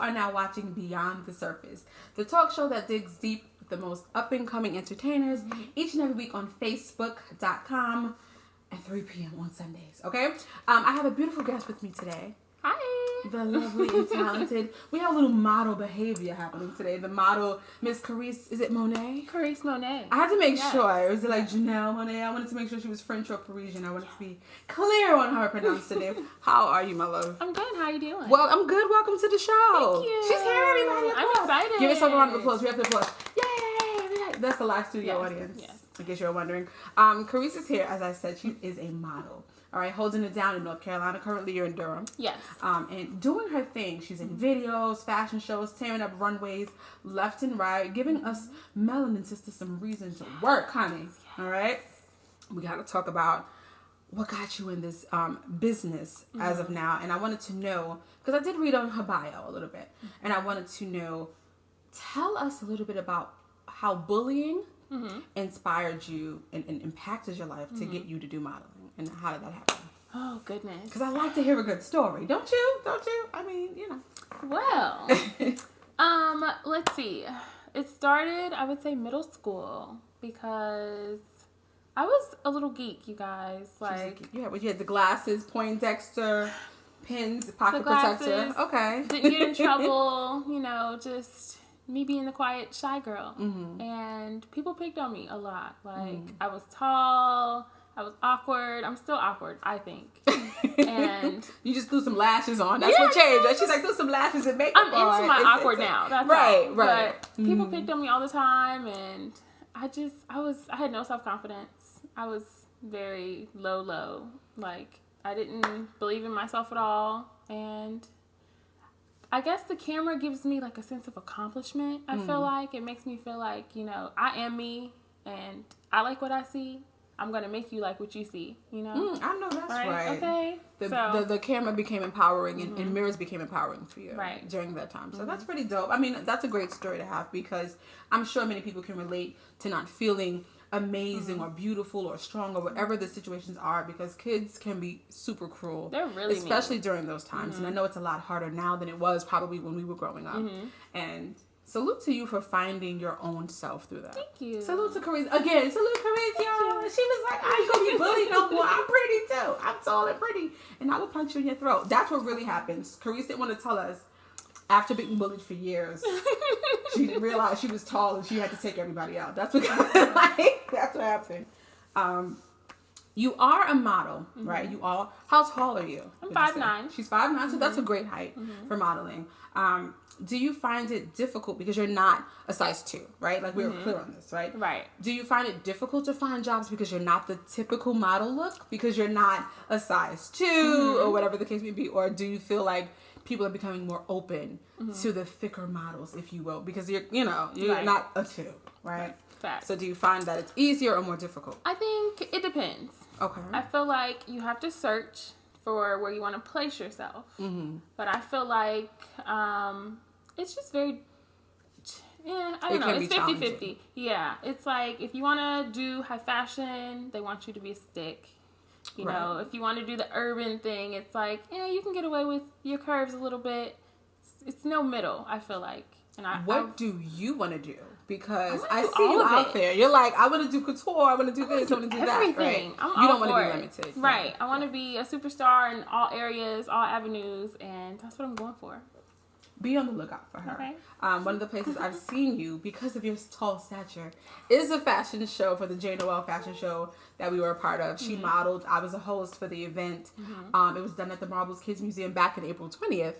are now watching Beyond the Surface, the talk show that digs deep with the most up-and-coming entertainers each and every week on Facebook.com at 3 p.m. on Sundays, okay? I have a beautiful guest with me today. Hi. The lovely and talented. We have a little model behavior happening today. The model, Miss Karise, is it Monet? Karise Monet. I had to make sure. Was it like Janelle Monet? I wanted to make sure she was French or Parisian. I wanted to be clear on how I pronounced it. How are you, my love? I'm good. How are you doing? Well, I'm good. Welcome to the show. Thank you. She's here, everybody. I'm excited. Give yourself a round of applause. We have to applause. Yay! That's the live studio audience. Yes. In case you're wondering. Karise is here. As I said, she is a model. All right, holding it down in North Carolina. Currently, you're in Durham. Yes. And doing her thing. She's in videos, fashion shows, tearing up runways left and right, giving us melanin sisters some reason to work, honey. All right? We got to talk about what got you in this business as of now. And I wanted to know, because I did read on her bio a little bit, and I wanted to know, tell us a little bit about how bullying inspired you and impacted your life to get you to do modeling. And how did that happen? Oh, goodness. Because I like to hear a good story. Don't you? Don't you? I mean, you know. Well, let's see. It started, I would say, middle school because I was a little geek, you guys. Like, you had the glasses, Poindexter, pins, pocket protector. Okay. Didn't get in trouble, you know, just me being the quiet, shy girl. And people picked on me a lot. Like, I was tall. I was awkward. I'm still awkward, I think. And you just threw some lashes on. That's what changed. She's like, threw some lashes and makeup on. I'm into my awkward now. That's right. all. But people picked on me all the time, and I had no self-confidence. I was very low. Like, I didn't believe in myself at all. And I guess the camera gives me like a sense of accomplishment. I feel like it makes me feel like, you know, I am me, and I like what I see. I'm going to make you like what you see, you know? I know that's right. Okay. The camera became empowering and mirrors became empowering for you during that time. So that's pretty dope. I mean, that's a great story to have because I'm sure many people can relate to not feeling amazing or beautiful or strong or whatever the situations are because kids can be super cruel. They're really especially mean. During those times. And I know it's a lot harder now than it was probably when we were growing up. And salute to you for finding your own self through that. Thank you. Salute to Karise. Again, salute Karise, y'all. She was like, I ain't gonna be bullied no more. I'm pretty too. I'm tall and pretty. And I will punch you in your throat. That's what really happens. Karise didn't want to tell us after being bullied for years, she didn't realize she was tall and she had to take everybody out. That's what that's what happened. You are a model, right? You are. How tall are you? I'm 5'9". She's 5'9", so that's a great height for modeling. Do you find it difficult because you're not a size 2, right? Like we were clear on this, right? Right. Do you find it difficult to find jobs because you're not the typical model look? Because you're not a size 2 or whatever the case may be? Or do you feel like people are becoming more open to the thicker models, if you will? Because you're not a 2, right? Fact. So do you find that it's easier or more difficult? I think it depends. Okay. I feel like you have to search for where you want to place yourself. But I feel like it's just very, I don't know, it's 50-50. Yeah, it's like if you want to do high fashion, they want you to be a stick. You know, if you want to do the urban thing, it's like, you can get away with your curves a little bit. It's no middle, I feel like. And what do you want to do? Because I see you out there. You're like, I want to do couture. I want to do this. I want to do that. Right? You don't want to be limited. Right. I want to be a superstar in all areas, all avenues, and that's what I'm going for. Be on the lookout for her. Okay. One of the places I've seen you, because of your tall stature, is a fashion show for the J. Noel fashion show that we were a part of. She modeled. I was a host for the event. It was done at the Marbles Kids Museum back in April 20th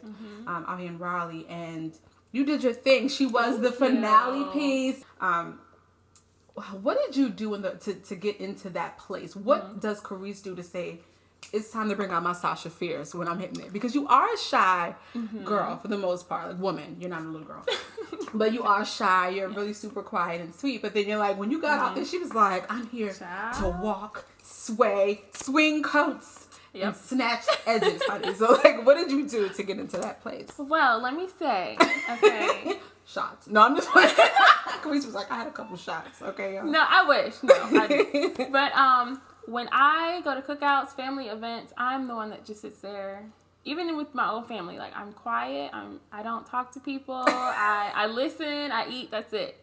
out here in Raleigh. And you did your thing. She was the finale piece. What did you do to get into that place? What does Karise do to say, it's time to bring out my Sasha Fierce when I'm hitting it? Because you are a shy girl for the most part. Like, woman. You're not a little girl. But you are shy. You're really super quiet and sweet. But then you're like, when you got out there, she was like, I'm here to walk, sway, swing coats, and snatch edges, honey. So, like, what did you do to get into that place? Well, let me say, okay. Shots. No, I'm just like, Karise was like, I had a couple shots. Okay. No, I wish. No, I didn't. But, when I go to cookouts, family events, I'm the one that just sits there even with my old family, like, I'm quiet. I don't talk to people. I listen. I eat. That's it.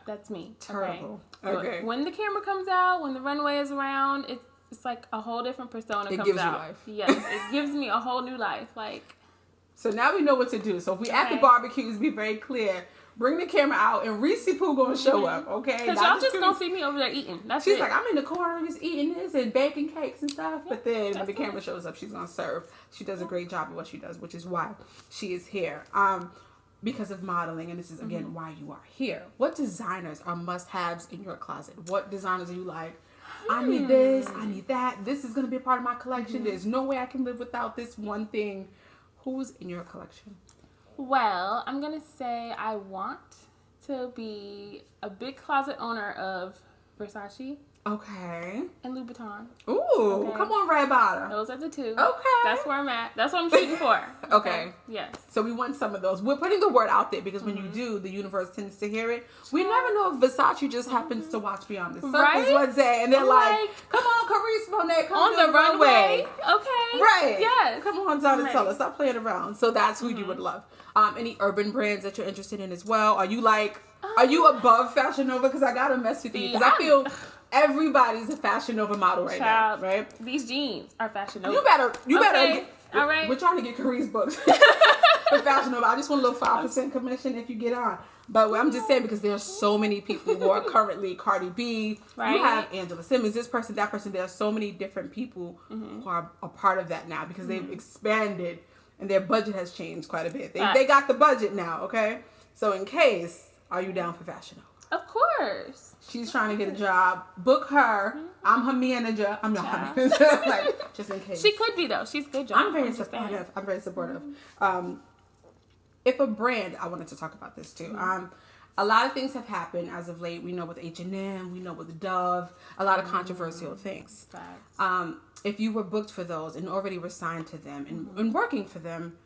That's me. Terrible. Okay. So when the camera comes out, when the runway is around, it's like a whole different persona comes out. It gives you life. Yes, it gives me a whole new life. Like. So now we know what to do. So if we at the barbecues, be very clear. Bring the camera out, and Reese Poo gonna show up, okay? Because y'all just gonna see me over there eating. That's She's like, I'm in the corner just eating this and baking cakes and stuff. Yeah, but then when the camera shows up, she's gonna serve. She does a great job of what she does, which is why she is here. Because of modeling, and this is again why you are here. What designers are must-haves in your closet? What designers are you like? I need this. I need that. This is gonna be a part of my collection. There's no way I can live without this one thing. Who's in your collection? Well, I'm going to say I want to be a big closet owner of Versace. Okay. And Louboutin. Ooh, come on, Red Bottom. Those are the two. Okay. That's where I'm at. That's what I'm shooting for. Okay. Yes. So we want some of those. We're putting the word out there because when you do, the universe tends to hear it. We never know if Versace just happens to watch Beyond the Surface one day and they're like, come on, Karise Monet, come on the runway. Okay. Right. Yes. Come on, Dattio, stop playing around. So that's who you would love. Any urban brands that you're interested in as well? Are you like, are you above Fashion Nova? Because I got to mess with you. Because I feel... everybody's a Fashion Nova model right now, right? These jeans are Fashion Nova. You better. All right. We're trying to get Karise booked for Fashion Nova. I just want a little 5% commission if you get on. But I'm just saying because there's so many people who are currently Cardi B. Right. You have Angela Simmons, this person, that person. There are so many different people who are a part of that now because they've expanded and their budget has changed quite a bit. They got the budget now, okay? So in case, are you down for Fashion Nova? Of course. She's trying to get a job. Book her. I'm her manager. I'm not her manager. Like, just in case. She could be, though. She's good job. I'm very supportive. If a brand, I wanted to talk about this too. A lot of things have happened as of late. We know with H&M. We know with Dove. A lot of controversial things. If you were booked for those and already were signed to them and working for them,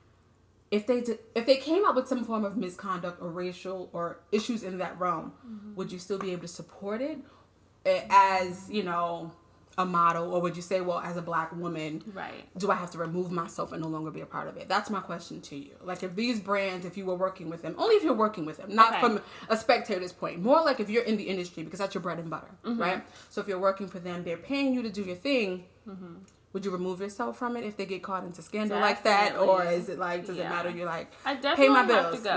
if they came up with some form of misconduct or racial or issues in that realm, would you still be able to support it as, you know, a model? Or would you say, well, as a black woman, do I have to remove myself and no longer be a part of it? That's my question to you. Like, if these brands, if you were working with them, only if you're working with them, not from a spectator's point, more like if you're in the industry, because that's your bread and butter, right? So if you're working for them, they're paying you to do your thing. Would you remove yourself from it if they get caught into scandal like that, or is it like, does it matter? You're like, I definitely pay my bills. Have to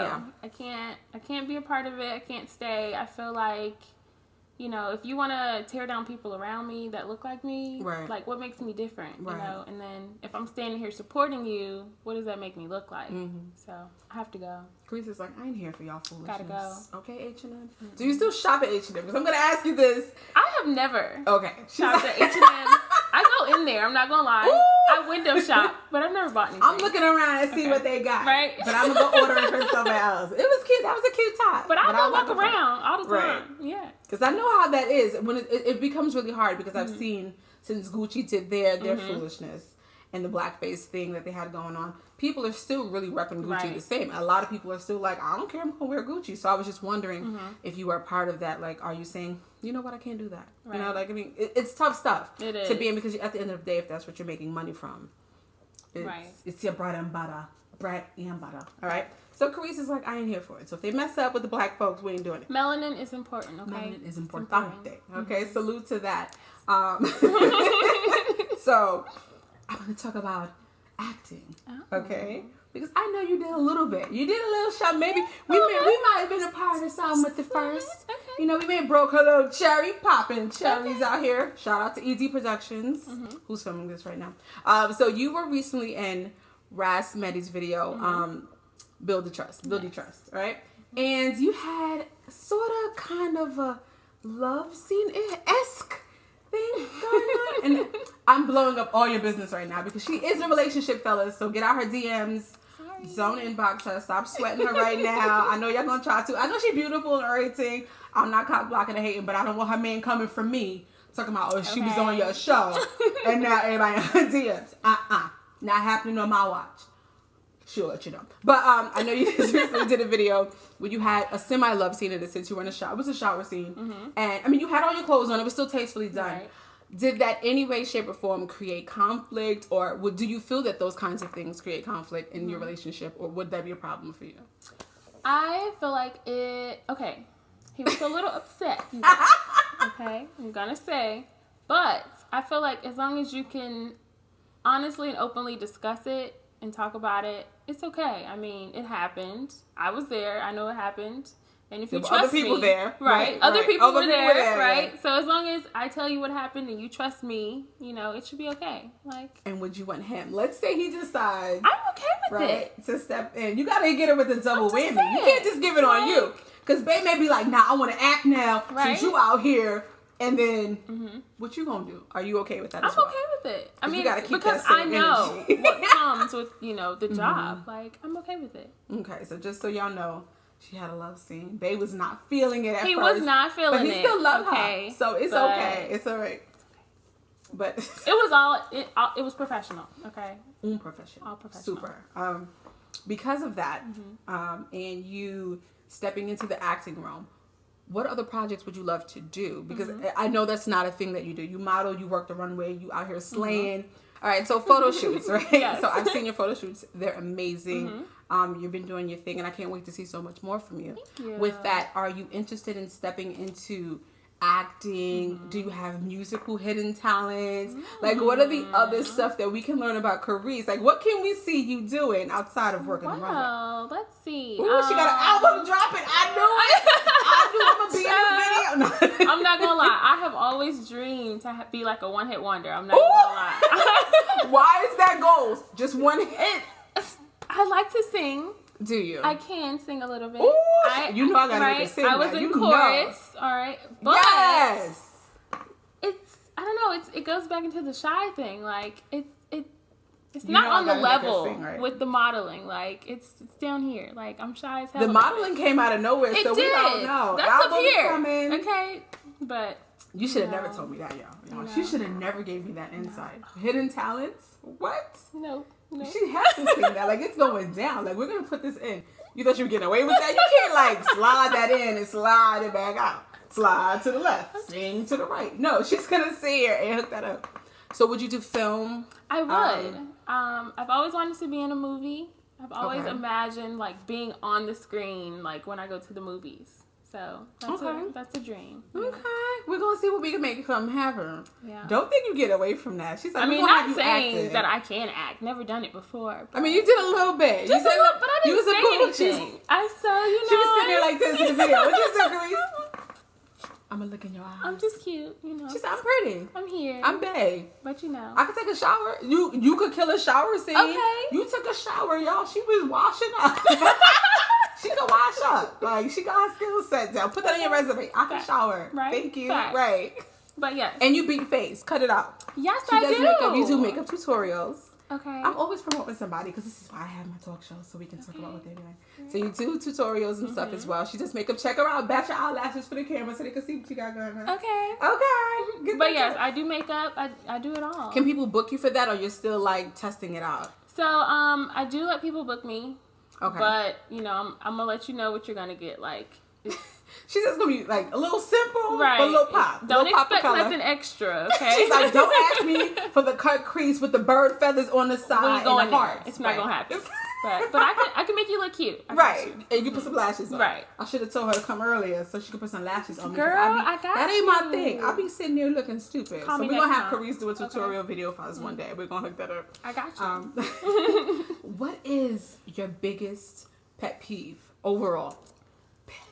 go. Yeah. I can't be a part of it. I can't stay. I feel like, you know, if you want to tear down people around me that look like me, like, what makes me different, you know? And then if I'm standing here supporting you, what does that make me look like? So I have to go. Karise is like, I ain't here for y'all foolishness. Gotta go. Okay, H&M. Do you still shop at H&M? Because I'm gonna ask you this. I have never. Okay. Shopped at H&M. I go in there. I'm not gonna lie. Ooh. I window shop, but I've never bought anything. I'm looking around and see what they got. Right. But I'm gonna go order it from somewhere else. It was cute. That was a cute top. But I'll go walk around all the time. Yeah. Because I know how that is. When it becomes really hard because I've seen since Gucci did their foolishness and the blackface thing that they had going on, people are still really repping Gucci the same. A lot of people are still like, I don't care, I'm gonna wear Gucci. So I was just wondering if you were a part of that. Like, are you saying, you know what, I can't do that? You know, like, I mean, it's tough stuff to be in, because at the end of the day, if that's what you're making money from, it's your bread and butter. All right. So Karise is like, I ain't here for it. So if they mess up with the black folks, we ain't doing it. Melanin is important, okay? Melanin is important. Okay, salute to that. So I want to talk about acting, okay? Because I know you did a little bit. You did a little show. Maybe we might have been a part of something with the first. Okay. You know, we may have broke her little cherry popping cherries out here. Shout out to ED Productions, who's filming this right now. So you were recently in Ras Medi's video, Build the Trust, right? And you had sort of kind of a love scene-esque thing going on. And I'm blowing up all your business right now because she is in a relationship, fellas. So get out her DMs. Zone inbox her. Stop sweating her right now. I know y'all gonna try to. I know she's beautiful and everything. I'm not cock blocking and hating, but I don't want her man coming for me talking about, oh, she was on your show and now everybody in her DMs. Not happening on my watch. She'll let you know. But I know you just recently did a video where you had a semi-love scene in it since you were in a shower. It was a shower scene. And I mean, you had all your clothes on. It was still tastefully done. did that any way, shape, or form create conflict, or do you feel that those kinds of things create conflict in your relationship, or would that be a problem for you? I feel like it. Okay, he was a little upset. Okay, I'm gonna say, but I feel like as long as you can honestly and openly discuss it and talk about it, it's okay. I mean, it happened. I was there. I know it happened. And if you trust other people me, there, right? Other people were there, right? Yeah. So as long as I tell you what happened and you trust me, you know, it should be okay. Like. And would you want him? Let's say he decides, I'm okay with it, to step in. You gotta get it with a double whammy. Saying. You can't just give it on you, because babe may be like, "Nah, I want to act now since you out here." And then, what you gonna do? Are you okay with that? I'm okay with it. I mean, you gotta keep because I know what comes with the job. Like, I'm okay with it. Okay, so just so y'all know. She had a love scene. Bae was not feeling it at first. He was not feeling it. But he still loved her. So it's okay. It's all right. But it was professional. Okay. Professional. All professional. Super. Because of that, and you stepping into the acting realm, what other projects would you love to do? Because I know that's not a thing that you do. You model, you work the runway, you out here slaying. All right, so photo shoots, right? Yes. So I've seen your photo shoots. They're amazing. You've been doing your thing, and I can't wait to see so much more from you. Thank you. With that, are you interested in stepping into acting? Do you have musical hidden talents? Like, what are the other stuff that we can learn about Karise? Like, what can we see you doing outside of working the runway? Well, let's see. Ooh, she got an album dropping. I knew I'm going to be in the video. I'm not going to lie. I have always dreamed to be like a one-hit wonder. I'm not going to lie. Why is that goal? Just one hit? I like to sing. Do you? I can sing a little bit. Ooh, you know I gotta make her sing. I was in chorus, all right. But yes. I don't know, it goes back into the shy thing. Like it's not on the level with the modeling. Like it's down here. Like I'm shy as hell. The modeling came out of nowhere, so we don't know. That's up here. Okay. But you should have never told me that, y'all. She should have never gave me that insight. Hidden talents? What? No. She has to sing that. Like, it's going down. Like, we're going to put this in. You thought you were getting away with that? You can't, like, slide that in and slide it back out. Slide to the left. Sing to the right. No, she's going to sit here and hook that up. So, would you do film? I would. I've always wanted to be in a movie. I've always imagined, like, being on the screen, like, when I go to the movies. So, that's a dream. Okay. We're going to see what we can make come happen. Yeah. Don't think you get away from that. She's like, not saying that I can act. Never done it before. I mean, you did a little bit. Just a little, but I didn't say anything. I saw, She was sitting there like this in the video. What you say, Karise? I'm going to look in your eyes. I'm just cute, She said, I'm pretty. I'm here. I'm bae. But I could take a shower. You could kill a shower scene. Okay. You took a shower, y'all. She was washing up. She can wash up. Like, she got her skill set down. Put that on your resume. I can shower. Right. Thank you. Facts. Right. But yes. And you beat face. Cut it out. Yes, she does do. Makeup. You do makeup tutorials. Okay. I'm always promoting somebody because this is why I have my talk show, so we can talk about what they're doing. So you do tutorials and stuff as well. She does makeup. Check her out. Batch your eyelashes for the camera so they can see what you got going on. Okay. But yes, I do makeup. I do it all. Can people book you for that, or you're still like testing it out? So I do let people book me. Okay. But, I'm going to let you know what you're going to get. Like, she's just going to be like a little simple, right. but a little pop. Don't little expect nothing extra, okay? She's like, don't ask me for the cut crease with the bird feathers on the side and the heart. It's not going to happen. But I can make you look cute. Right. And you can put some lashes on. Right. I should have told her to come earlier so she could put some lashes on me. Girl, I got that ain't my thing. I'll be sitting there looking stupid. Call so me we're going to have time. Karise do a tutorial video for us one day. We're going to hook that up. I got you. What is your biggest pet peeve overall?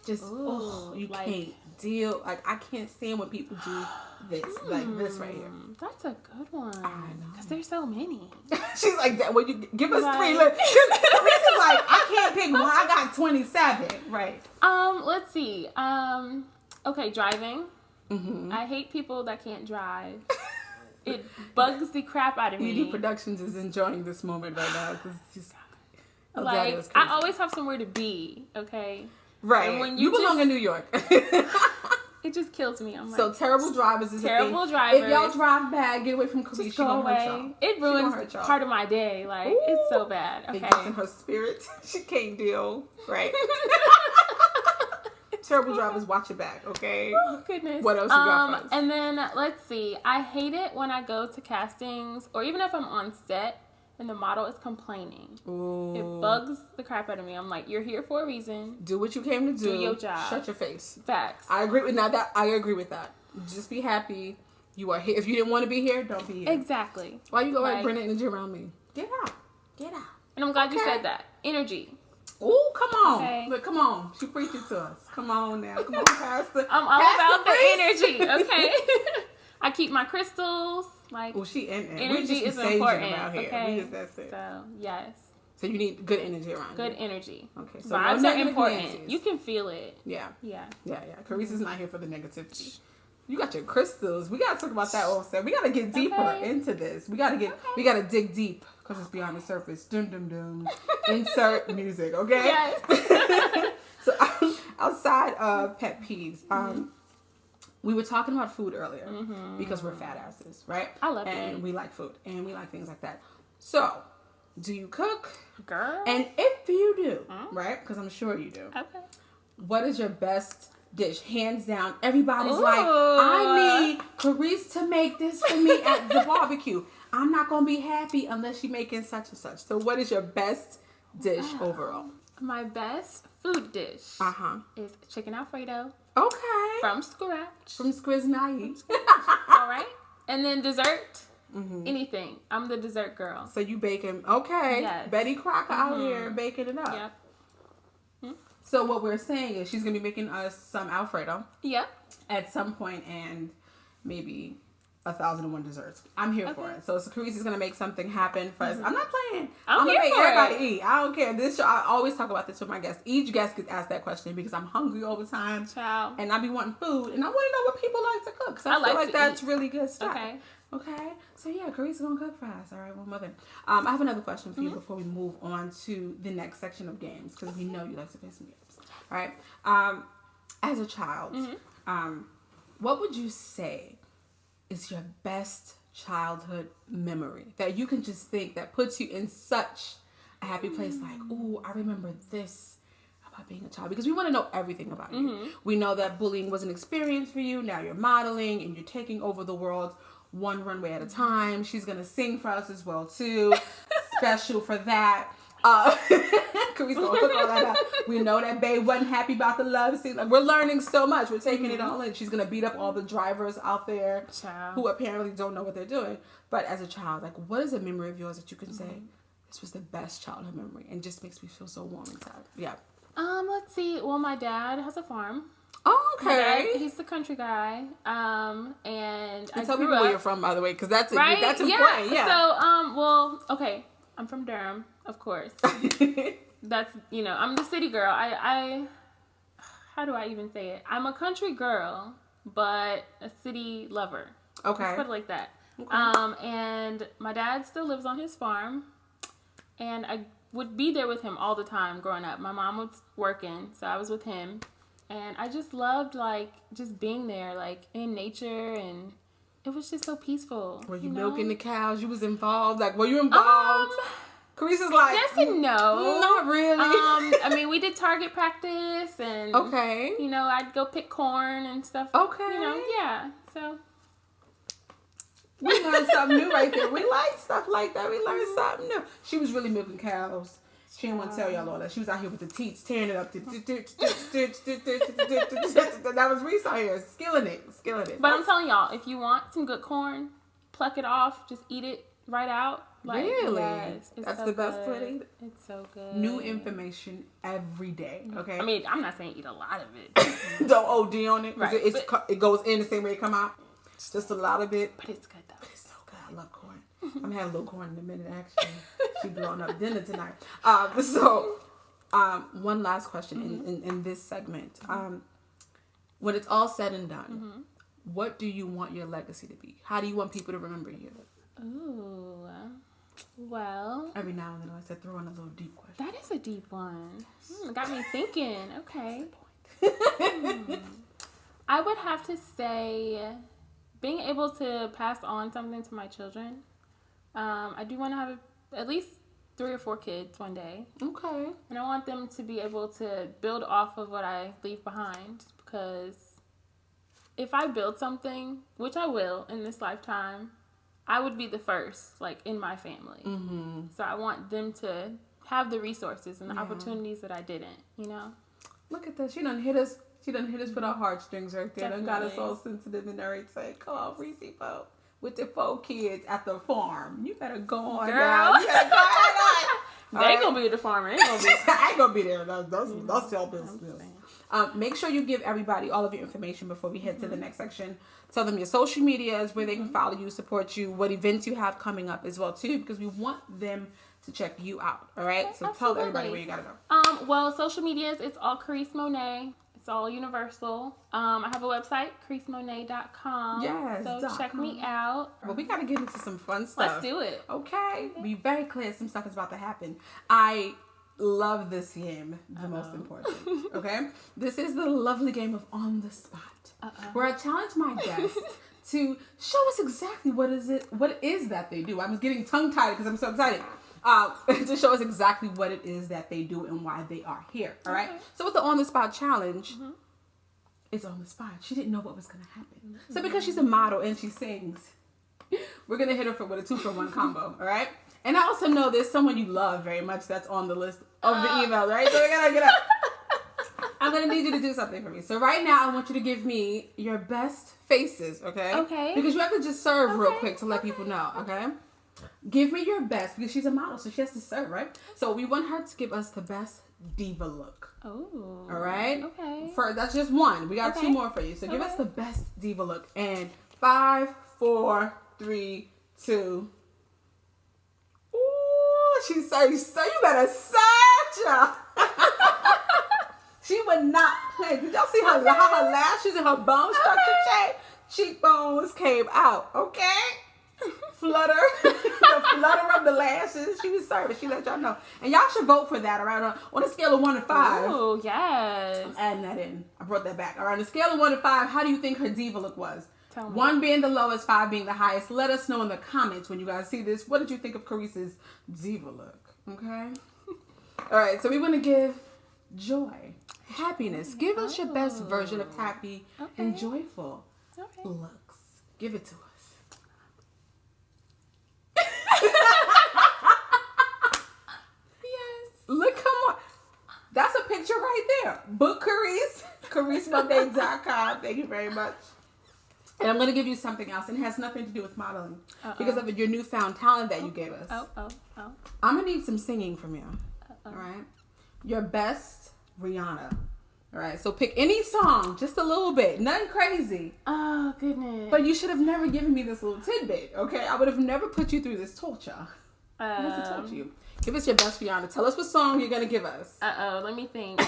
Just, you can't deal. Like, I can't stand when people do this. Like, this right here. That's a good one. I know. Because there's so many. She's like, that. Well, you give us three. Look, Karisa's like, I can't pick one. I got 27. Right. Let's see. Okay, driving. I hate people that can't drive. It bugs the crap out of me. ED Productions is enjoying this moment right now because she's like, I always have somewhere to be. Okay. Right. And when you belong in New York. It just kills me. I'm like, so terrible drivers is terrible a thing. drivers. If y'all drive bad, get away from Karise. Just go away. It ruins part of my day. Like, it's so bad. Okay. It gets in her spirit. She can't deal. Right. Terrible drivers, watch it back, okay? Oh, goodness. What else you got for us? And then, let's see. I hate it when I go to castings, or even if I'm on set, and the model is complaining. Ooh. It bugs the crap out of me. I'm like, you're here for a reason. Do what you came to do. Do your job. Shut your face. Facts. I agree with that. I agree with that. Just be happy. You are here. If you didn't want to be here, don't be here. Exactly. Why you go like bring energy around me? Get out. And I'm glad you said that. Energy. Ooh, come on. Okay. Look, come on. She preaching to us. Come on now. Come on, Pastor. I'm all about the energy, okay? I keep my crystals. Like, energy is important. About here. Okay. That's it. So, yes. So you need good energy around Good energy. Okay. So vibes no are important. Nancy's. You can feel it. Yeah. Yeah. Karise is not here for the negativity. You got your crystals. We gotta talk about that also. We gotta get deeper into this. We gotta dig deep because it's beyond the surface. Dum dum dum. Insert music, okay? Yes. So outside of pet peeves, we were talking about food earlier because we're fat asses, right? I love it. And we like food and we like things like that. So, do you cook? Girl. And if you do, right? Because I'm sure you do. Okay. What is your best dish? Hands down. Everybody's like, I need Karise to make this for me at the barbecue. I'm not going to be happy unless you're making such and such. So what is your best dish overall? My best food dish is chicken Alfredo. Okay. From scratch. From Squiznai. All right. And then dessert. Anything. I'm the dessert girl. So you baking. Okay. Yes. Betty Crocker out here baking it up. Yep. So what we're saying is she's going to be making us some Alfredo. Yep. At some point, and maybe 1,001 desserts. I'm here for it. So Karise is going to make something happen for us. I'm not playing. I'm going to make everybody eat. I don't care. This show, I always talk about this with my guests. Each guest gets asked that question because I'm hungry all the time. Child. And I be wanting food. And I want to know what people like to cook. Because I feel like that's really good stuff. Okay. So yeah, Karise is going to cook for us. All right, one mother. I have another question for you before we move on to the next section of games. Because we know you like to play some games. All right. As a child, what would you say is your best childhood memory that you can just think that puts you in such a happy place? Like, ooh, I remember this about being a child, because we want to know everything about you. We know that bullying was an experience for you. Now you're modeling and you're taking over the world one runway at a time. She's gonna sing for us as well too. Special for that. Karise gonna hook all that up. We know that Bae wasn't happy about the love scene. Like, we're learning so much. We're taking it all in. She's gonna beat up all the drivers out there who apparently don't know what they're doing. But as a child, like, what is a memory of yours that you can say this was the best childhood memory and just makes me feel so warm inside? Yeah. Let's see. Well, my dad has a farm. Oh, okay. He's the country guy. And I tell people where you're from, by the way, because that's important. Yeah. So, well, okay. I'm from Durham, of course. That's, I'm the city girl. I how do I even say it? I'm a country girl, but a city lover. Okay. Let's put it like that. Okay. And my dad still lives on his farm, and I would be there with him all the time growing up. My mom was working, so I was with him, and I just loved, like, just being there, like, in nature, and it was just so peaceful. Were you milking the cows? You was involved? Like, were you involved? Karise is like, yes and no. Not really. I mean, we did target practice, and I'd go pick corn and stuff. Okay. Yeah. So we learned something new right there. We like stuff like that. We learned something new. She was really milking cows. She didn't want to tell y'all all that. She was out here with the teats, tearing it up. That was Reese out here, skilling it. But I'm telling y'all, if you want some good corn, pluck it off, just eat it right out. Like, really? Yes, that's so the best good. way to eat it. It's so good. New information every day. Okay. I mean, I'm not saying eat a lot of it. Don't OD on it. Right. It goes in the same way it come out. Just a lot of it. But it's good though. But it's so good. I love corn. I'm gonna have a little corn in a minute. Actually, she's blowing up dinner tonight. One last question in this segment. When it's all said and done, what do you want your legacy to be? How do you want people to remember you? Ooh, well. Every now and then I like to throw in a little deep question. That is a deep one. Got me thinking. Okay. I would have to say being able to pass on something to my children. I do want to have at least 3 or 4 kids one day. Okay. And I want them to be able to build off of what I leave behind, because if I build something, which I will in this lifetime, I would be the first, like, in my family. Mm-hmm. So I want them to have the resources and the opportunities that I didn't, you know? Look at this. She done hit us with our heartstrings right there. Done got us all sensitive and everything. Come on, Reese Poe. With the 4 kids at the farm. You better go on, girl. You better go on. They gonna be at the farm. I ain't gonna be there. That's your business. Make sure you give everybody all of your information before we head to the next section. Tell them your social medias, where they can follow you, support you, what events you have coming up as well too, because we want them to check you out. All right. Okay, so tell everybody where you gotta go. Well, social medias, it's all Karise Monet. It's all universal. I have a website, karisemonet.com. Yes. So check me out. Well, we got to get into some fun stuff. Let's do it. Okay. Be very clear. Some stuff is about to happen. I love this game. The most important. Okay. This is the lovely game of On the Spot, where I challenge my guests to show us exactly what it is that they do. I'm getting tongue tied because I'm so excited. To show us exactly what it is that they do and why they are here. All right. So with the On the Spot challenge, it's on the spot. She didn't know what was going to happen. So because she's a model and she sings, we're going to hit her with a 2-for-1 combo. All right. And I also know there's someone you love very much that's on the list of the email, right? So we got to get up. I'm going to need you to do something for me. So right now I want you to give me your best faces. Okay. Okay. Because you have to just serve real quick to let people know. Okay. Give me your best, because she's a model, so she has to serve, right? So we want her to give us the best diva look. Oh. All right? Okay. That's just one. We got 2 more for you. So give us the best diva look. And 5, 4, 3, 2. Ooh, she said, so you better search her. She would not play. Did y'all see how her lashes and her bone structure changed? Cheekbones came out, okay? Flutter, the flutter of the lashes. She was serving. She let y'all know, and y'all should vote for that. All right, on a scale of 1 to 5. Oh yes, I'm adding that in. I brought that back. All right, on a scale of 1 to 5, how do you think her diva look was? Tell me. 1 being the lowest, 5 being the highest. Let us know in the comments when you guys see this. What did you think of Karise's diva look? Okay. All right, so we want to give joy, happiness. Give us your best version of happy and joyful looks. Give it to us. Look, come on. That's a picture right there. Book Karise. KariseMonet.com. Thank you very much. And I'm going to give you something else. And it has nothing to do with modeling. Because of your newfound talent that you gave us. I'm going to need some singing from you. All right? Your best Rihanna. All right? So pick any song. Just a little bit. Nothing crazy. Oh, goodness. But you should have never given me this little tidbit. Okay? I would have never put you through this torture. I have to torture you. Give us your best Rihanna. Tell us what song you're going to give us. Let me think.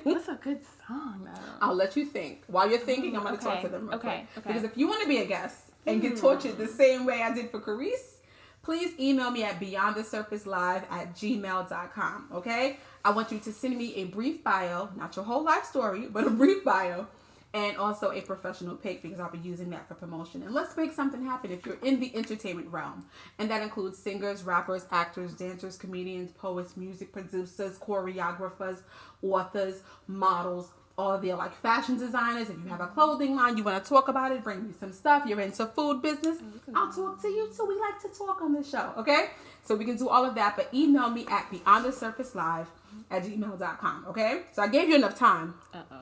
What's a good song, though? I'll let you think. While you're thinking, I'm going to talk to them real quick. Because if you want to be a guest and get tortured the same way I did for Karise, please email me at beyondthesurfacelive@gmail.com, okay? I want you to send me a brief bio, not your whole life story, but a brief bio, and also a professional pic, because I'll be using that for promotion. And let's make something happen if you're in the entertainment realm. And that includes singers, rappers, actors, dancers, comedians, poets, music producers, choreographers, authors, models, all of the fashion designers. If you have a clothing line, you want to talk about it, bring me some stuff. You're into food business, I'll talk to you too. We like to talk on this show, okay? So we can do all of that, but email me at beyondthesurfacelive@gmail.com, okay? So I gave you enough time.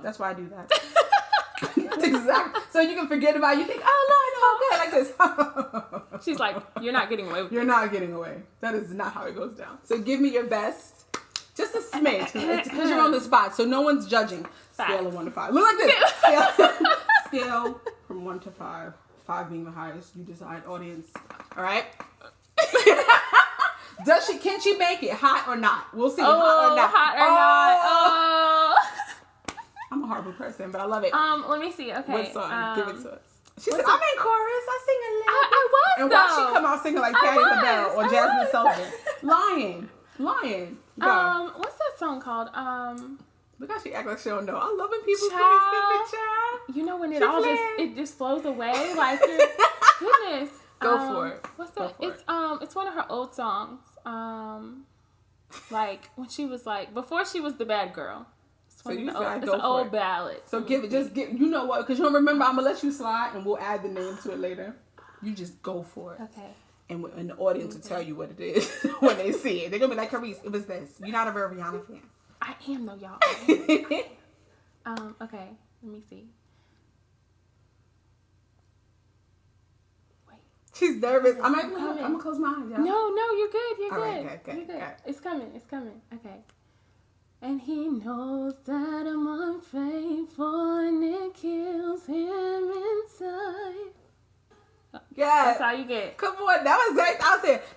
That's why I do that. Exactly. So you can forget about it. You think, oh no, it's all good like this. She's like, you're not getting away with You're not getting away. That is not how it goes down. So give me your best. Just a smidge. Because you're on the spot. So no one's judging. Scale of 1 to 5. Look like this. Scale from 1 to 5. 5 being the highest. You decide, audience. All right. Can she make it? Hot or not? We'll see. Hot or not. I'm a horrible person, but I love it. Let me see. Okay. What song? Give it to us. She said, I'm in chorus. I sing a little bit. I was, and though. Why she come out singing like Patti LaBelle or Jasmine Sullivan? Lying. Go. What's that song called? Look how she act like she don't know. I love when people say stupid, child. You know when it just flows away? Like, goodness. Go for it. What's that? It's one of her old songs. Like when she was like before she was the bad girl. It's an old ballad. So you know what? Because you don't remember, I'm gonna let you slide, and we'll add the name to it later. You just go for it. Okay. And the audience will tell you what it is when they see it. They're gonna be like, Karise, it was this. You're not a real Rihanna fan. I am though, y'all. Okay. Let me see. Wait. She's nervous. I'm gonna close my eyes, y'all. No, you're good. You're good. You're good. It's coming. Okay. And he knows that I'm unfaithful and it kills him inside. Yes. That's all you get. Come on, that was great.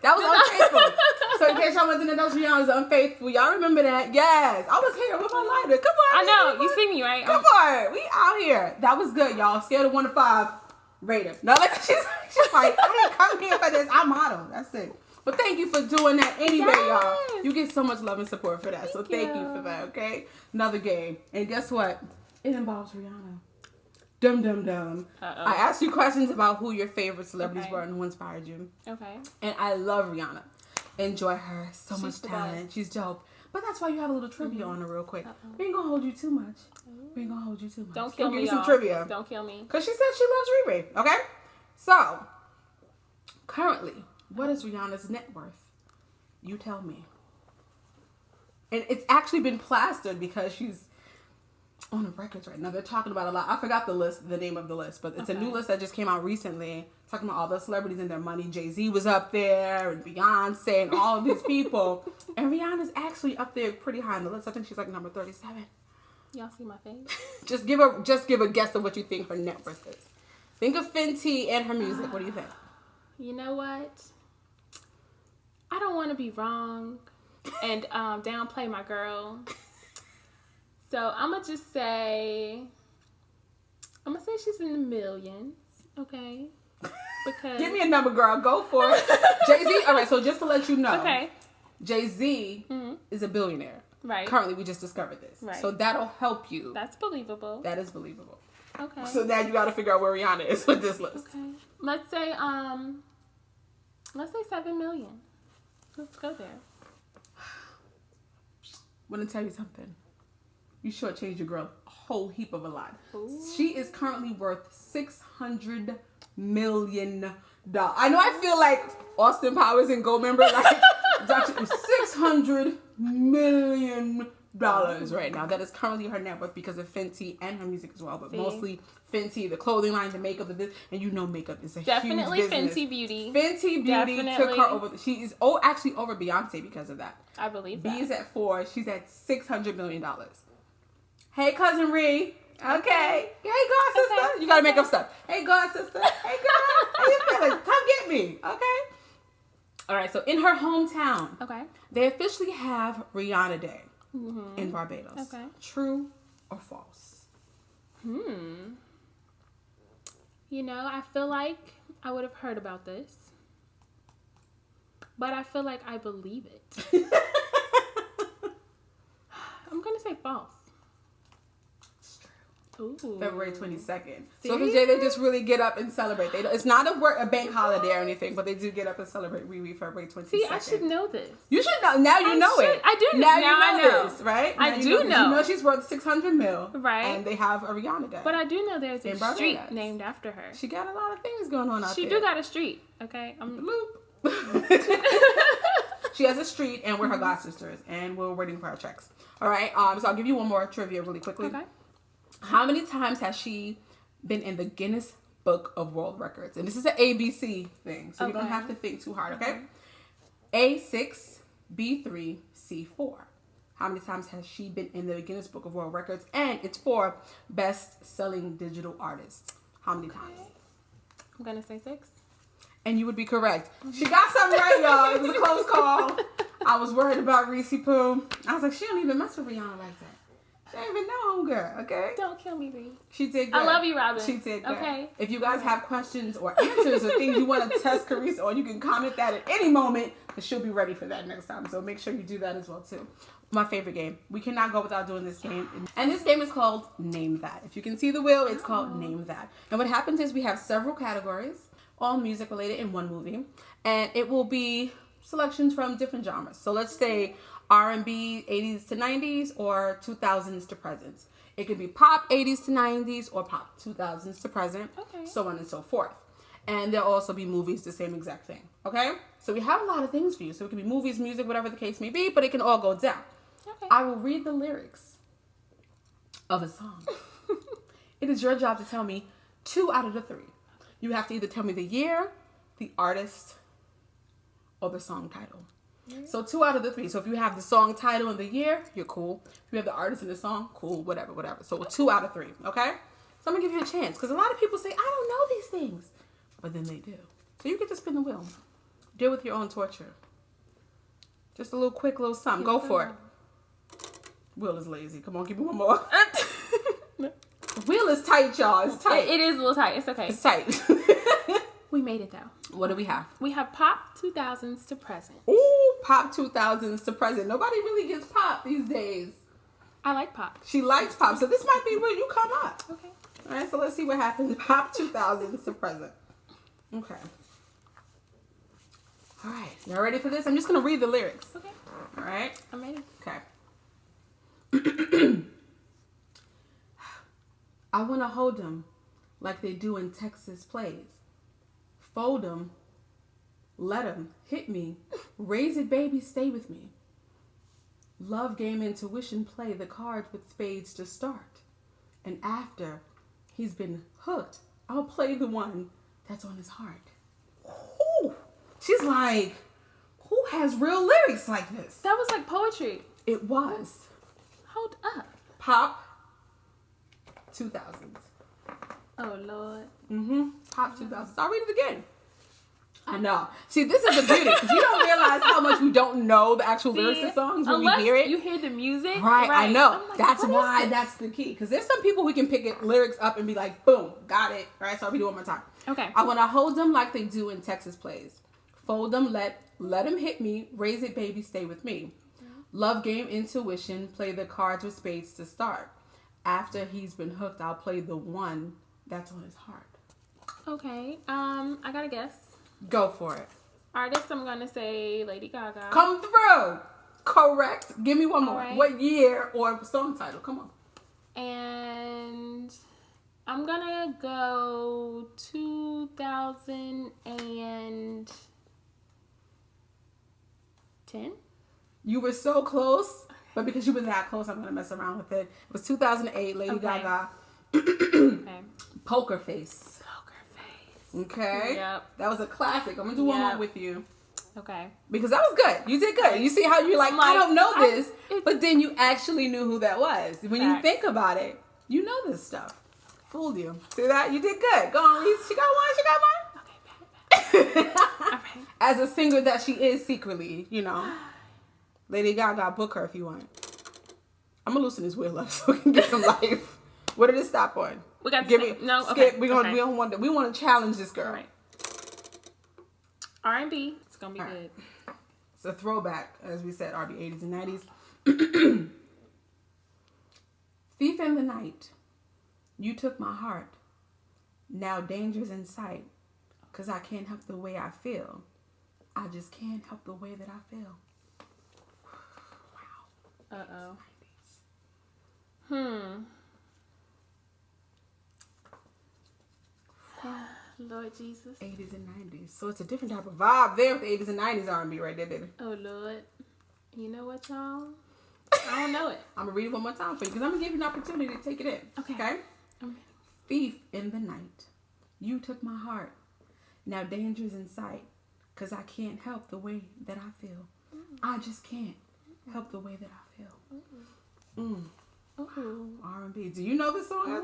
That was unfaithful. So in case y'all wasn't in those Rihanna's unfaithful, y'all remember that? Yes. I was here with my lighter. Come on. I know. You see me, right? Come on. We out here. That was good, y'all. Scale of 1 to 5. Rate it. No, like she's like, I didn't come here for this. I model. That's it. But thank you for doing that anyway, y'all. You get so much love and support for that. Thank you for that, okay? Another game. And guess what? It involves Rihanna. Dum. I asked you questions about who your favorite celebrities were and who inspired you. Okay. And I love Rihanna. Enjoy her. So much talent. She's dope. But that's why you have a little trivia on her real quick. We ain't gonna hold you too much. Don't kill me, give you some trivia. Don't kill me. Because she said she loves Riri. Okay? So, currently, what is Rihanna's net worth? You tell me. And it's actually been plastered because she's on the records right now. They're talking about a lot. I forgot the name of the list, but it's a new list that just came out recently, talking about all the celebrities and their money. Jay-Z was up there, and Beyonce, and all of these people. And Rihanna's actually up there pretty high on the list. I think she's like number 37. Y'all see my face? Just give a guess of what you think her net worth is. Think of Fenty and her music. What do you think? You know what? I don't want to be wrong and downplay my girl. So I'm gonna say she's in the millions, okay? Because give me a number, girl. Go for it. Jay-Z. All right. So just to let you know, okay, Jay-Z is a billionaire. Right. Currently, we just discovered this. Right. So that'll help you. That's believable. That is believable. Okay. So now you got to figure out where Rihanna is with this list. Okay. Let's say 7 million. Let's go there. I'm gonna tell you something. You shortchanged your girl a whole heap of a lot. Ooh. She is currently worth $600 million. I know I feel like Austin Powers and Goldmember, like $600 million right now. That is currently her net worth because of Fenty and her music as well, but mostly Fenty, the clothing line, the makeup, and you know makeup is a definitely huge business. Fenty Beauty. Fenty Beauty took her over. She is actually over Beyonce because of that. I believe B that. is at 4. She's at $600 million. Hey, cousin Ree. Okay. Hey, God, sister. Okay. You gotta make up stuff. Hey, God, sister. Hey, girl. How you feeling? Come get me. Okay. All right. So in her hometown, they officially have Rihanna Day in Barbados. Okay. True or false? You know, I feel like I would have heard about this, but I feel like I believe it. I'm gonna say false. Ooh. February 22nd. So for Jay, they just really get up and celebrate. It's not a bank holiday or anything, but they do get up and celebrate Riri February 22nd. See, I should know this. You should know. Now you know it. I do. Now I know this, right? I do know. You know she's worth $600 million. Right. And they have a Rihanna Day. But I do know there's a street named after her. She got a lot of things going on out there. She do got a street, okay? She has a street, and we're her god sisters, and we're waiting for our checks. All right. So I'll give you one more trivia really quickly. Okay. How many times has she been in the Guinness Book of World Records? And this is an ABC thing, so you don't have to think too hard, okay? A6, B3, C4. How many times has she been in the Guinness Book of World Records? And it's for best-selling digital artists. How many times? I'm going to say 6. And you would be correct. She got something right, y'all. It was a close call. I was worried about Reese Poo. I was like, she don't even mess with Rihanna like that. She don't even know, girl, okay? Don't kill me, Ree. She did good. I love you, Robin. She did good. Okay. If you guys have questions or answers or things you want to test Karise on, you can comment that at any moment, because she'll be ready for that next time. So make sure you do that as well, too. My favorite game. We cannot go without doing this game. And this game is called Name That. If you can see the wheel, it's called Name That. And what happens is we have several categories. all music related in one movie. And it will be selections from different genres. So let's say R&B 80s to 90s or 2000s to present. It could be pop 80s to 90s or pop 2000s to present, so on and so forth. And there'll also be movies, the same exact thing. Okay? So we have a lot of things for you. So it can be movies, music, whatever the case may be, but it can all go down. Okay. I will read the lyrics of a song. It is your job to tell me 2 out of the 3. You have to either tell me the year, the artist, or the song title. So 2 out of the 3. So if you have the song title and the year, you're cool. If you have the artist and the song, cool, whatever. So 2 out of 3, okay? So I'm going to give you a chance. Because a lot of people say, I don't know these things. But then they do. So you get to spin the wheel. Deal with your own torture. Just a little quick little something. Go for it. Wheel is lazy. Come on, give me one more. The wheel is tight, y'all. It's tight. It is a little tight. It's okay. It's tight. We made it, though. What do we have? We have pop 2000s to present. Ooh, pop 2000s to present. Nobody really gets pop these days. I like pop. She likes pop. So this might be where you come up. Okay. All right, so let's see what happens. Pop 2000s to present. Okay. All right. Y'all ready for this? I'm just going to read the lyrics. Okay. All right? I'm ready. Okay. I want to hold them like they do in Texas plays. Fold them. Let them hit me. Raise it, baby, stay with me. Love game intuition play the cards with spades to start. And after he's been hooked, I'll play the one that's on his heart. Ooh. She's like, who has real lyrics like this? That was like poetry. It was. Hold up. Pop 2000s. Oh, Lord. Pop 2000s. I'll read it again. I know. See, this is the beauty, because you don't realize how much we don't know the actual lyrics of songs when we hear it. You hear the music. Right, I know. Like, that's why that's the key. Because there's some people who can pick it lyrics up and be like, boom, got it. All right, so I'll read it one more time. Okay. I want to hold them like they do in Texas plays. Fold them, let them hit me. Raise it, baby, stay with me. Love game intuition, play the cards with spades to start. After he's been hooked, I'll play the one that's on his heart. Okay. I got to guess. Go for it. Artist, I'm going to say Lady Gaga. Come through. Correct. Give me one more. Right. What year or song title? Come on. And I'm going to go 2010. You were so close, but because you were that close, I'm going to mess around with it. It was 2008, Lady Gaga. Okay. Poker Face. Okay. Yep. That was a classic. I'm going to do one more with you. Okay. Because that was good. You did good. You see how you're like, I don't know this, but then you actually knew who that was. When you think about it, you know this stuff. Fooled you. See that? You did good. Go on, Reese. She got one. Okay, bad. All right. As a singer that she is secretly, you know. Lady Gaga, book her if you want. I'm going to loosen this wheel up so we can get some life. What did it stop on? We got no. Skip. Okay. We want to challenge this girl. All right. R&B. It's gonna be good. It's a throwback, as we said, R&B 80s and 90s. Thief in the night. You took my heart. Now danger's in sight. 'Cause I can't help the way I feel. I just can't help the way that I feel. Wow. Lord Jesus. 80s and 90s. So it's a different type of vibe there with the 80s and 90s R&B right there, baby. Oh, Lord. You know what, y'all? I don't know it. I'm going to read it one more time for you because I'm going to give you an opportunity to take it in. Okay? Thief in the night. You took my heart. Now danger's in sight. 'Cause I can't help the way that I feel. I just can't help the way that I feel. R&B. Do you know this song?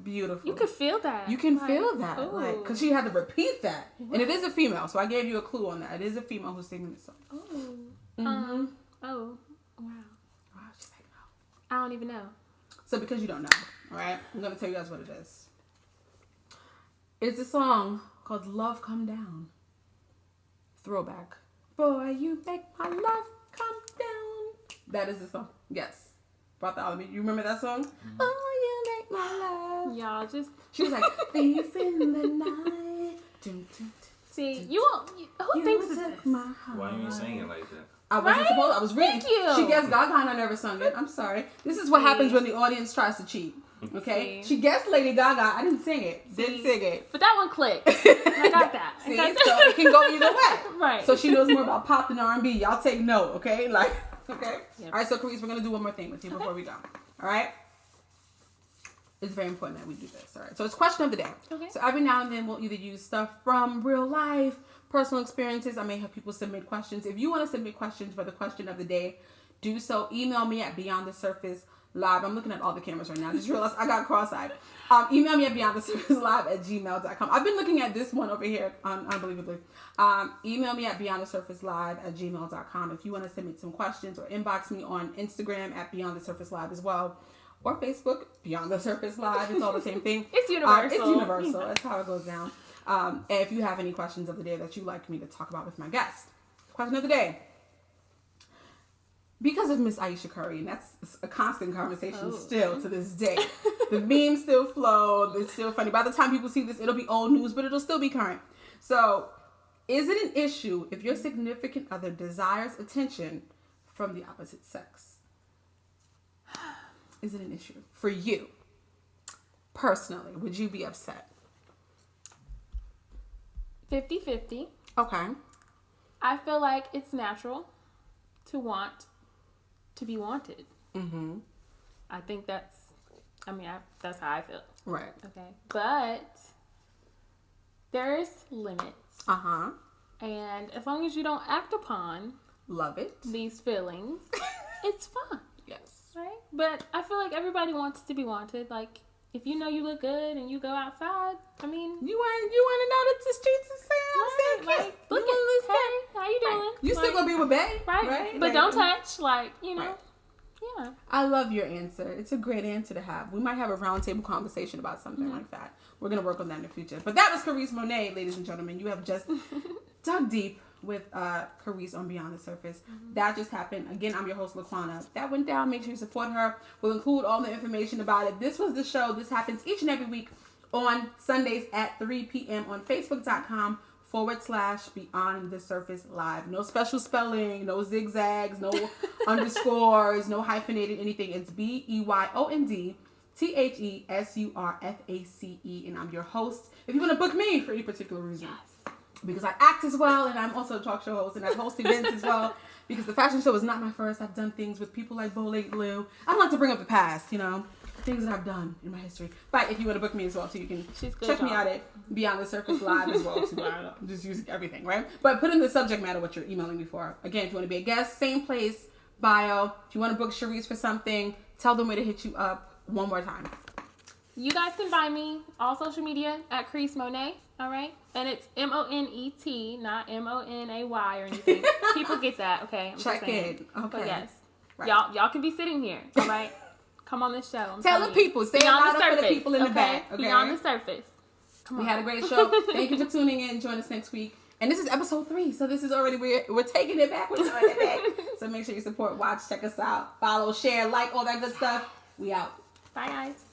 Beautiful. You can feel that. You can feel that. Like, 'cause she had to repeat that. And it is a female, so I gave you a clue on that. It is a female who's singing this song. Wow. She's like, no. I don't even know. So because you don't know, all right, I'm going to tell you guys what it is. It's a song called Love Come Down. Throwback. Boy, you make my love come down. That is the song. Yes. Brought the album. You remember that song? Oh, you make my love. Y'all just... She was like, thief in the night. See, you won't. Who thinks of this? Why you ain't singing like that? I wasn't supposed. I was reading. Thank you. She guessed Gaga and I never sung it. I'm sorry. This is what happens when the audience tries to cheat. Okay? She guessed Lady Gaga. I didn't sing it. Didn't sing it. But that one clicked. I got that. See, so it can go either way. Right. So she knows more about pop than R&B. Y'all take note, okay? Like, okay? Yep. All right, so Karise, we're going to do one more thing with you before we go. All right? It's very important that we do this. All right. So it's question of the day. Okay. So every now and then we'll either use stuff from real life, personal experiences. I may have people submit questions. If you want to submit questions for the question of the day, do so. Email me at beyondthesurfacelive. I'm looking at all the cameras right now. I just realized I got cross-eyed. Email me at beyondthesurfacelive@gmail.com. I've been looking at this one over here, unbelievably. Email me at beyondthesurfacelive@gmail.com if you want to submit some questions, or inbox me on Instagram at beyondthesurfacelive as well. Or Facebook, Beyond the Surface Live. It's all the same thing. It's universal. It's universal. That's how it goes down. And if you have any questions of the day that you'd like me to talk about with my guest. Question of the day. Because of Miss Aisha Curry, and that's a constant conversation still to this day. The memes still flow. It's still funny. By the time people see this, it'll be old news, but it'll still be current. So, is it an issue if your significant other desires attention from the opposite sex? Is it an issue for you personally? Would you be upset? 50-50. Okay. I feel like it's natural to want to be wanted. Mm-hmm. I think that's how I feel. Right. Okay. But there's limits. Uh-huh. And as long as you don't act upon love it these feelings, it's fun. Yes. Right? But I feel like everybody wants to be wanted. Like, if you know you look good and you go outside, I mean, you want to know that the streets are saying, like, look at, hey, how you doing? Right. You still gonna be with Bae, right? But like, don't touch, like, you know. Right. Yeah. I love your answer. It's a great answer to have. We might have a roundtable conversation about something like that. We're gonna work on that in the future. But that was Karise Monet, ladies and gentlemen. You have just dug deep with Karise on Beyond the Surface. That just happened. Again, I'm your host, Laquana. That went down. Make sure you support her. We'll include all the information about it. This was the show. This happens each and every week on Sundays at 3 p.m. on Facebook.com/Beyond the Surface Live. No special spelling, no zigzags, no underscores, no hyphenated anything. It's BEYONDTHESURFACE, and I'm your host. If you want to book me for any particular reason. Yes. Because I act as well, and I'm also a talk show host, and I host events as well. Because the fashion show is not my first. I've done things with people like Bo Lake Blue. I don't like to bring up the past, you know, things that I've done in my history. But if you want to book me as well, too, you can check me out at Beyond the Surface Live as well, too. I don't know, I'm just using everything, right? But put in the subject matter what you're emailing me for. Again, if you want to be a guest, same place, bio. If you want to book Charisse for something, tell them where to hit you up one more time. You guys can find me all social media at Karise Monet, all right? And it's MONET, not MONAY or anything. People get that, okay? Check it. Okay. But yes, right. y'all can be sitting here, all right? Come on this show. Tell the people. Say Beyond it louder for the people in the back. Okay? Beyond the Surface. Come on. We had a great show. Thank you for tuning in. Join us next week. And this is episode 3, so this is already, we're taking it back. We're doing it back. So make sure you support, watch, check us out, follow, share, like, all that good stuff. We out. Bye, guys.